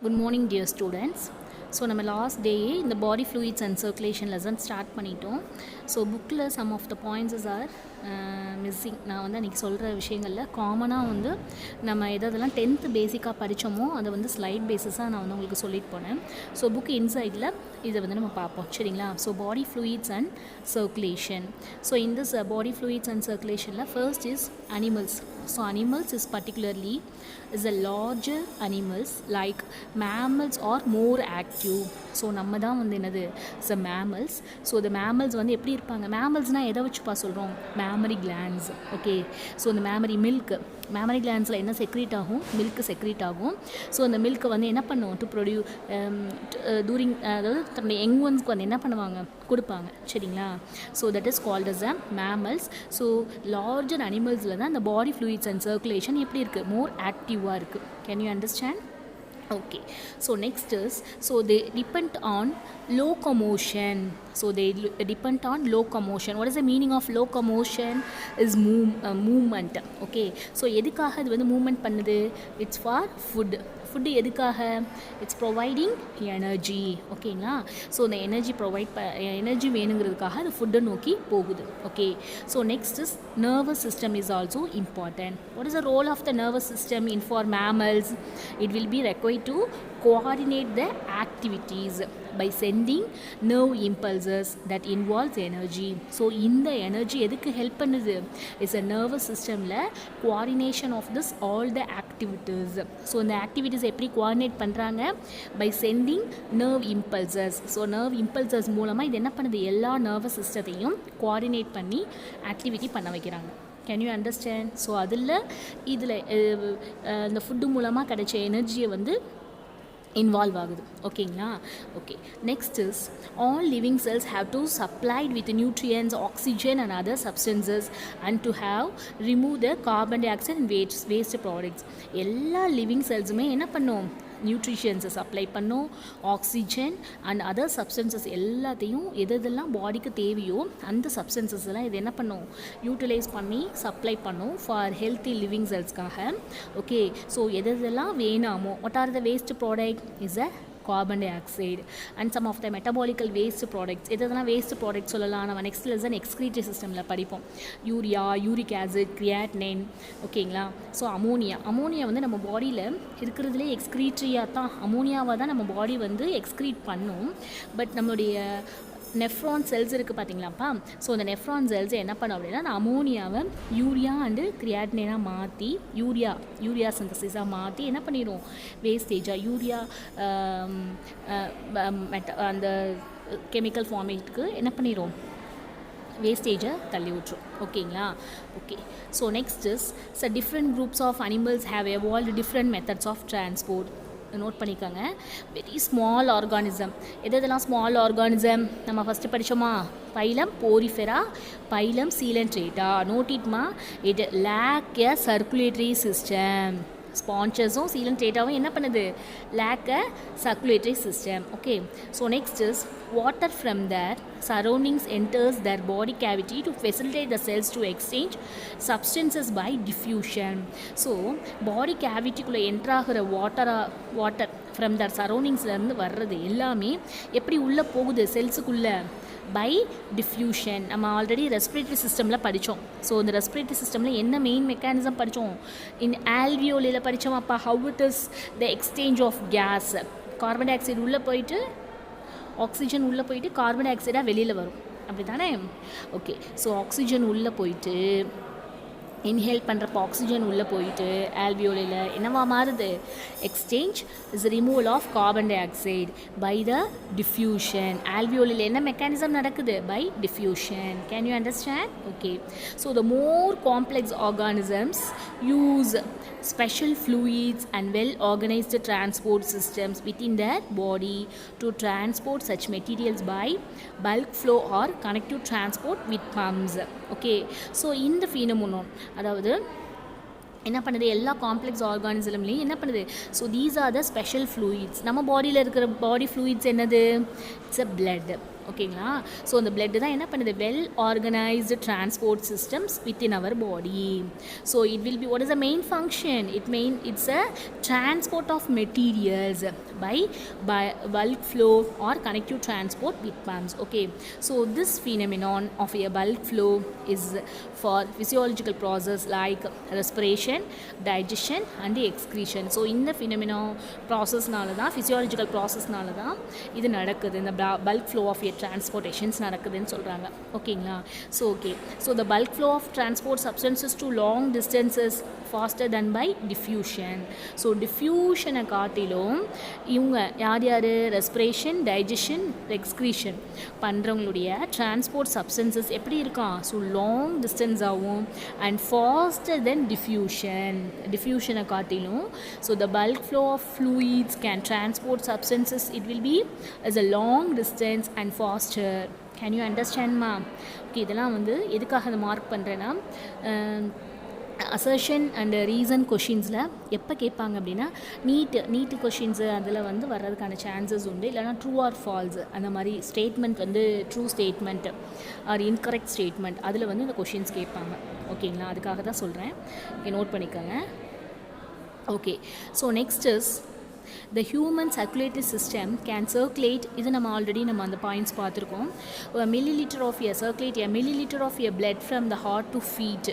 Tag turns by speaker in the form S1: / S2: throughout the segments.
S1: Good morning, dear students. So நம்ம last டேயே இந்த body fluids and circulation lesson start பண்ணிட்டோம். ஸோ புக்கில் some of the points are missing. நான் வந்து அன்றைக்கி சொல்கிற விஷயங்களில் காமனாக வந்து நம்ம எதெல்லாம் 10th பேசிக்காக படித்தோமோ அதை வந்து ஸ்லைட் பேஸஸாக நான் வந்து உங்களுக்கு சொல்லிட்டு போனேன். ஸோ புக் இன்சைடில் இதை வந்து நம்ம பார்ப்போம், சரிங்களா? So body fluids and circulation. So இந்த பாடி ஃப்ளூயிட்ஸ் அண்ட் சர்க்குலேஷனில் first is animals. So animals is particularly is a larger animals like mammals are more active. So நம்ம தான் வந்து என்னது ஸோ மேமல்ஸ். ஸோ இந்த மேமல்ஸ் வந்து எப்படி இருப்பாங்க? மேமல்ஸ்னால் எதை வச்சுப்பா சொல்கிறோம்? Mammary glands. ஓகே, ஸோ இந்த மேமரி கிளாண்ட்ஸில் என்ன செக்ரீட் ஆகும்? மில்க்கு செக்ரீட் ஆகும். ஸோ அந்த மில்க்கை வந்து என்ன பண்ணுவோம் டு ப்ரொடியூ டூரிங், அதாவது தன்னுடைய யங் ஒன்ஸ்க்கு வந்து என்ன பண்ணுவாங்க? கொடுப்பாங்க, சரிங்களா? So that is called as a mammals. So larger அனிமல்ஸில் தான் அந்த பாடி ஃப்ளூயிட்ஸ் அண்ட் சர்க்குலேஷன் எப்படி இருக்குது? மோர் ஆக்டிவாக இருக்குது. Can you understand? Okay, so next is, so they depend on locomotion. So they depend on locomotion. What is the meaning of locomotion? Is movement. Okay, so எதுக்காக இது வந்து மூவ்மெண்ட் பண்ணுது? It's for food. Food எதுக்காக? It's providing energy. ஓகேங்களா? So இந்த energy வேணுங்கிறதுக்காக அது ஃபுட்டை நோக்கி போகுது. Okay, so next is nervous system is also important. What is the role of the nervous system in for mammals? It will be required to coordinate the activities by sending nerve impulses that involves energy. So இந்த energy எதுக்கு help பண்ணுது? It's a nervous systemல coordination of this all the activities. So இந்த activities எப்படி coordinate பண்ணுறாங்க? By sending nerve impulses. So nerve impulses மூலமாக இது என்ன பண்ணுது? எல்லா நர்வஸ் சிஸ்டத்தையும் கோஆர்டினேட் பண்ணி ஆக்டிவிட்டி பண்ண வைக்கிறாங்க. Can you understand? ஸோ இதில் இந்த ஃபுட்டு மூலமாக கிடைச்ச எனர்ஜியை வந்து இன்வால்வ் ஆகுது. ஓகேங்களா? Okay, next is all living cells have to supplied with nutrients, oxygen and other substances and to have remove the carbon dioxide and waste products. எல்லா living செல்ஸுமே என்ன பண்ணும்? நியூட்ரிஷன்ஸை சப்ளை பண்ணும், ஆக்சிஜன் அண்ட் அதர் சப்ஸ்டன்சஸ் எல்லாத்தையும் எதெல்லாம் பாடிக்கு தேவையோ அந்த சப்ஸ்டன்சஸ் எல்லாம் இது என்ன பண்ணும்? யூட்டிலைஸ் பண்ணி சப்ளை பண்ணும் ஃபார் ஹெல்த்தி லிவிங் செல்ஸ்க்காக. ஓகே, ஸோ எதெல்லாம் வேணாமோ, what are the waste product? Is a carbon dioxide and some of the metabolical waste products. எதெல்லாம் வேஸ்ட் ப்ராடக்ட் சொல்லலாம்? நம்ம நெக்ஸ்ட் லெசன் எக்ஸ்க்ரீட்டரி சிஸ்டமில் படிப்போம். Urea, uric acid, creatinine. ஓகேங்களா? So ammonia வந்து நம்ம பாடியில் இருக்கிறதுலே எக்ஸ்க்ரீட்டரியாக தான், அமோனியாவாக தான் நம்ம பாடி வந்து எக்ஸ்க்ரீட் பண்ணும். பட் நம்மளுடைய நெஃப்ரான் செல்ஸ் இருக்குது பார்த்தீங்களாப்பா. ஸோ அந்த நெஃப்ரான் செல்ஸ் என்ன பண்ணும் அப்படின்னா அந்த அமோனியாவை யூரியா அண்டு கிரியாட்டினைனாக மாற்றி யூரியா சிந்தசிஸாக மாற்றி என்ன பண்ணிடும்? வேஸ்டேஜாக யூரியா அந்த கெமிக்கல் ஃபார்மேட்டுக்கு என்ன பண்ணிடும்? வேஸ்டேஜை தள்ளி விட்டுரும். ஓகேங்களா? Okay, so next is different groups of animals have evolved different methods of transport. Note பண்ணிக்கோங்க. Very small organism. எதெல்லாம் ஸ்மால் ஆர்கானிசம் நம்ம ஃபஸ்ட்டு படித்தோமா? Phylum Porifera, phylum Coelenterata. நோட்டிட்மா, it lack a circulatory system. ஸ்பான்சஸும் சீலன்ட்ரேட்டாவும் என்ன பண்ணுது? Lack a circulatory system. Okay, so next is water from their surroundings enters their body cavity to facilitate the cells to exchange substances by diffusion. So body cavityக்குள்ளே என்ட்ராகிற water from their சரௌண்டிங்ஸ்லேருந்து வர்றது எல்லாமே எப்படி உள்ளே போகுது செல்ஸுக்குள்ளே? By diffusion. நம்ம ஆல்ரெடி ரெஸ்பிரேட்டரி சிஸ்டமில் படித்தோம். ஸோ இந்த ரெஸ்பிரேட்டரி சிஸ்டமில் என்ன மெயின் மெக்கானிசம் படித்தோம்? இன் ஆல்வியோலில் படித்தோம். அப்போ how it is the exchange of gas. Carbon dioxide உள்ளே போயிட்டு ஆக்சிஜன் உள்ளே போயிட்டு கார்பன் டை ஆக்சைடாக வெளியில் வரும், அப்படி தானே? ஓகே, ஸோ ஆக்சிஜன் உள்ளே போயிட்டு இன்ஹேல் பண்ணுறப்போ ஆக்சிஜன் உள்ளே போயிட்டு ஆல்வியோலில் என்னவா மாறுது? Exchange is removal of carbon dioxide by the diffusion. ஆல்வியோலில் என்ன மெக்கானிசம் நடக்குது? By diffusion. Can you understand? Okay, so the more complex organisms use special fluids and well-organized transport systems within their body to transport such materials by bulk flow or connective transport with pumps. Okay, so in the phenomenon, அதாவது என்ன பண்ணுது? எல்லா complex ஆர்கானிசம்லேயும் என்ன பண்ணுது? So these are the special fluids. நம்ம பாடியில் இருக்கிற பாடி ஃப்ளூயிட்ஸ் என்னது? It's a blood. ஓகேங்களா. ஸோ அந்த blood தான் என்ன பண்ணுது, well organised transport systems within our body. So it will be what is the main function, it's a transport of materials by bulk flow or connective transport with pumps. Okay, so this phenomenon of a bulk flow is for physiological process like respiration, digestion and excretion. So இந்த phenomenon processனால தான், physiological processனால தான் இது நடக்குது, இந்த bulk flow of a transportations நடக்குதுன்னு சொல்கிறாங்க. ஓகேங்களா. So okay, so the bulk flow of transport substances to long distances faster than by diffusion. So டிஃப்யூஷனை காட்டிலும் இவங்க யார் யார், ரெஸ்பிரேஷன், டைஜஷன், எக்ஸ்க்ரீஷன் பண்ணுறவங்களுடைய டிரான்ஸ்போர்ட் சப்ஸ்டன்சஸ் எப்படி இருக்கான், ஸோ லாங் டிஸ்டன்ஸ் ஆகும் அண்ட் ஃபாஸ்டர் தென் டிஃப்யூஷனை காட்டிலும். So the bulk flow of fluids can transport substances, it will be as a long distance and faster. Can you அண்டர்ஸ்டாண்ட்மா? Okay, இதெல்லாம் வந்து எதுக்காக அதை மார்க் பண்ணுறேன்னா, அசர்ஷன் அண்ட் ரீசன் கொஷின்ஸில் எப்போ கேட்பாங்க அப்படின்னா, நீட்டு கொஷின்ஸு அதில் வந்து வர்றதுக்கான சான்சஸ் உண்டு. இல்லைனா ட்ரூ ஆர் ஃபால்ஸ் அந்த மாதிரி ஸ்டேட்மெண்ட் வந்து true statement or incorrect statement அதில் வந்து இந்த கொஷின்ஸ் கேட்பாங்க. ஓகேங்களா, அதுக்காக தான் சொல்கிறேன், நோட் பண்ணிக்கோங்க. Okay, so next is the human circulatory system can circulate, இது நம்ம ஆல்ரெடி நம்ம அந்த பாயிண்ட்ஸ் பார்த்துருக்கோம். a milliliter of a blood from the heart to feet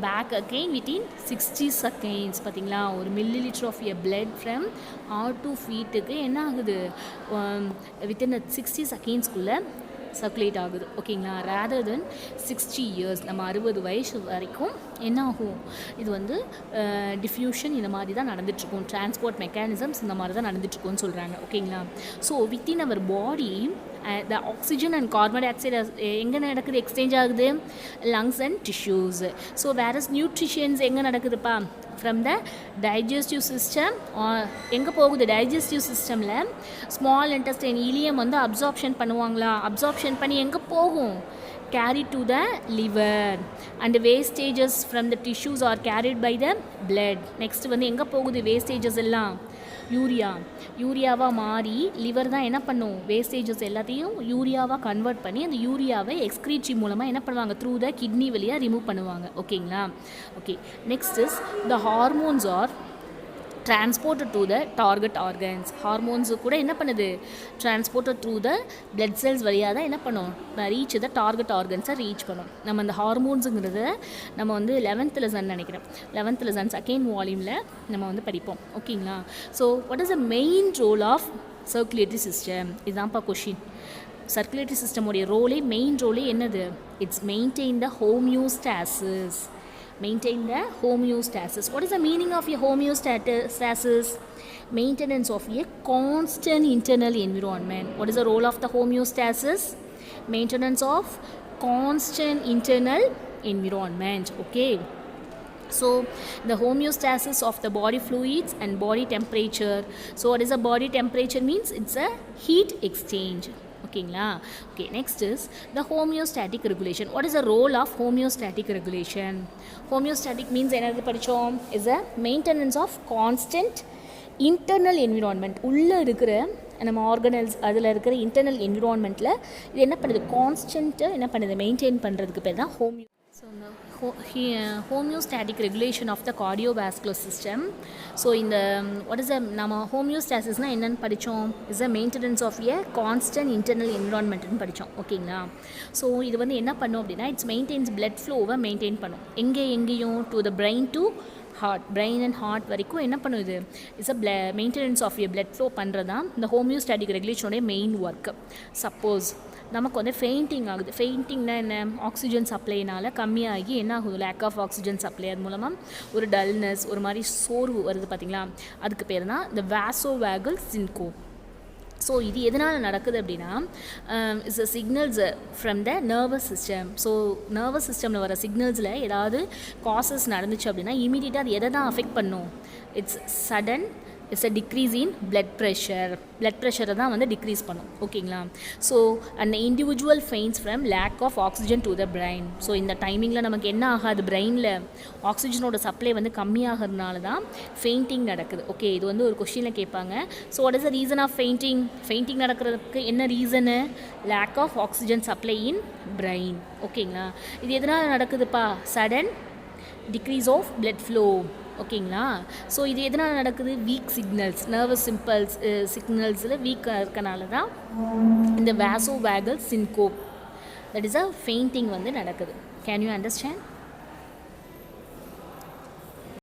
S1: back again within 60 seconds. பார்த்தீங்களா, ஒரு milliliter of a blood from heart to feetக்கு என்ன ஆகுது, within 60 secondsக்குள்ளே circulate ஆகுது. ஓகேங்களா, ரேதர் தென் 60 years, நம்ம 60 வயசு வரைக்கும் என்ன ஆகும், இது வந்து டிஃப்யூஷன் இந்த மாதிரி தான் நடந்துட்டுருக்கும், டிரான்ஸ்போர்ட் மெக்கானிசம்ஸ் இந்த மாதிரி தான் நடந்துட்டுருக்கும்னு சொல்கிறாங்க. ஓகேங்களா. So within our body the oxygen and carbon dioxide எங்கே நடக்குது, எக்ஸ்சேஞ்ச் ஆகுது, lungs and tissues. So various nutritions எங்கே நடக்குதுப்பா, ஃப்ரம் த டைஜஸ்டிவ் சிஸ்டம். எங்கே போகுது, டைஜஸ்டிவ் சிஸ்டமில் ஸ்மால் இன்டெஸ்டைன் இலியம் வந்து அப்சார்ப்ஷன் பண்ணுவாங்களா, அப்சார்ப்ஷன் பண்ணி எங்கே போகும், carried to the liver and wastages from the tissues are carried by the blood. next வந்து எங்கே போகுது, வேஸ்டேஜஸ் எல்லாம் யூரியாவாக மாறி லிவர் தான் என்ன பண்ணும், வேஸ்டேஜஸ் எல்லாத்தையும் யூரியாவாக கன்வெர்ட் பண்ணி அந்த யூரியாவை எக்ஸ்க்ரீச்சி மூலமாக என்ன பண்ணுவாங்க, த்ரூ த கிட்னி வழியாக ரிமூவ் பண்ணுவாங்க. ஓகேங்களா. Okay, next is the hormones R transported to the target organs. Hormones கூட என்ன பண்ணுது, transported through the blood cells வழியாக தான் என்ன பண்ணும், ரீச் த டார்கெட் ஆர்கன்ஸை ரீச் பண்ணும். நம்ம அந்த ஹார்மோன்ஸுங்கிறத நம்ம வந்து 11th லெசன் நினைக்கிறேன், 11th லெசன் செகண்ட் வால்யூமில் நம்ம வந்து படிப்போம். ஓகேங்களா. So what is the main role of circulatory system, இதுதான்ப்பா கொஷின். சர்க்குலேட்டரி சிஸ்டமுடைய ரோலே, மெயின் ரோலே என்னது, it's maintain the homeostasis. Maintain the homeostasis. What is the meaning of a homeostasis? Maintenance of a constant internal environment. What is the role of the homeostasis? Maintenance of constant internal environment. Okay. So the homeostasis of the body fluids and body temperature. So what is the body temperature means? It's a heat exchange. ஓகேங்களா. Okay, next is the homeostatic regulation. What is the role of homeostatic regulation? Homeostatic means என்னது படித்தோம், is a maintenance of constant internal environment. உள்ளே இருக்கிற நம்ம organelles அதில் இருக்கிற internal என்விரான்மெண்ட்டில் இது என்ன பண்ணுது, கான்ஸ்டன்ட்டை என்ன பண்ணுது, மெயின்டைன் பண்ணுறதுக்கு பேர் தான் ஹோமியோ. ஸோ இந்த homeostatic regulation of the cardiovascular system. So இந்த வாட் இஸ் நம்ம ஹோமியோஸ்டாசிஸ்னால் என்னென்னு படித்தோம், is a maintenance of a constant internal என்விரான்மெண்ட்னு படித்தோம். ஓகேங்களா. ஸோ இது வந்து என்ன பண்ணும் அப்படின்னா, இட்ஸ் மெயின்டைன்ஸ் பிளட் ஃப்ளோவை மெயின்டைன் பண்ணும். எங்கேயும் to the brain to heart, brain and heart வரைக்கும் என்ன பண்ணுது, it's a maintenance of a blood flow பண்ணுறது தான் இந்த ஹோமியோஸ்டாட்டிக் ரெகுலேஷனுடைய மெயின் ஒர்க். சப்போஸ் நமக்கு வந்து ஃபெயிண்டிங் ஆகுது, ஃபெயிண்டிங்னா என்ன, ஆக்சிஜன் சப்ளைனால் கம்மியாகி என்ன ஆகுது, லேக் ஆஃப் ஆக்சிஜன் சப்ளை, அது மூலமாக ஒரு டல்னஸ், ஒரு மாதிரி சோர்வு வருது பார்த்திங்களா, அதுக்கு பேர் தான் இந்த வாசோவேகல் சின்கோப். ஸோ இது எதனால் நடக்குது அப்படின்னா, it's a signals from the nervous system. So nervous சிஸ்டமில் வர சிக்னல்ஸில் ஏதாவது காசஸ் நடந்துச்சு அப்படின்னா இமீடியட்டாக அது எதை தான் அஃபெக்ட் பண்ணும், it's sudden it's a decrease in blood ப்ரெஷரை தான் வந்து டிக்ரீஸ் பண்ணும். ஓகேங்களா? ஸோ அந்த individual faints from lack of oxygen to the brain. So இந்த டைமிங்கில் நமக்கு என்ன ஆகாது, பிரெயினில் ஆக்சிஜனோட சப்ளை வந்து கம்மியாகிறதுனால தான் ஃபெயிண்டிங் நடக்குது. ஓகே, இது வந்து ஒரு கொஷினில் கேட்பாங்க. So what is the reason of fainting நடக்கிறதுக்கு என்ன reason? Lack of oxygen supply in brain. ஓகேங்களா? இது எதனால் நடக்குதுப்பா? Sudden decrease of blood flow. ஓகேங்களா? ஸோ இது எதனால் நடக்குது? வீக் சிக்னல்ஸ், நர்வஸ் சிக்னல்ஸில் வீக்காக இருக்கனால தான் இந்த vasovagal syncope, that is a fainting வந்து நடக்குது. Can you understand?